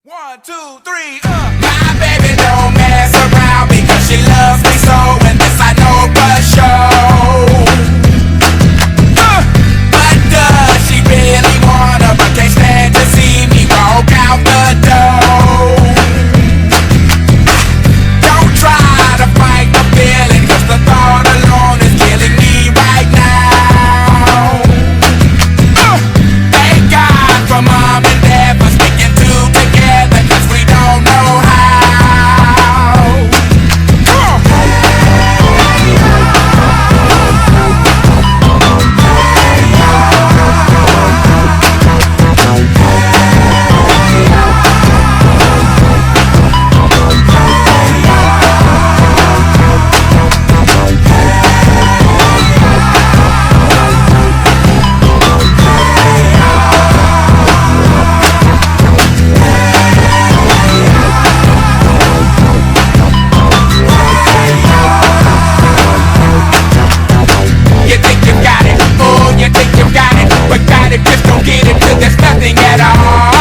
One, two, three, My baby don't mess around because she loves me so, and this I know for sure. But does she really wanna, but can't stand to see me walk out the door? Don't try to fight the feeling, cause the thought alone is killing me right now. Thank God for mom and dad for sticking two together, cause we don't know how. You think you got it, oh, you think you got it, but got it, just don't get it till there's nothing at all.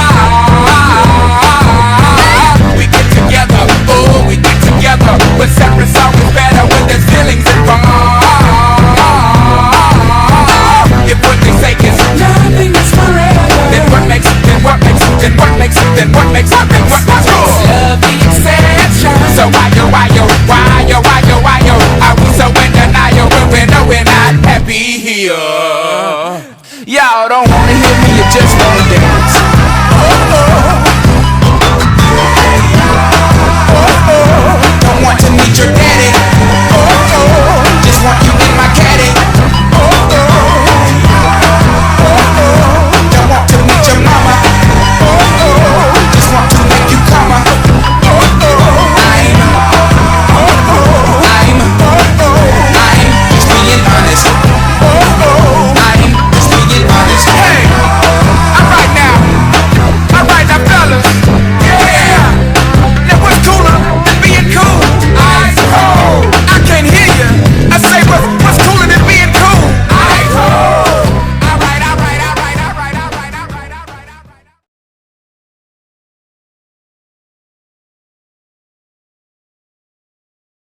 We get together, oh, we get together, but separate's always better when there's feelings involved. If what they say is nothing is forever, then what makes it, then what makes it, then what makes it, then what makes it, then what makes it? Love the exception. So why are we so in denial when we know we're not happy here? Y'all don't wanna hear me, you just wanna dance.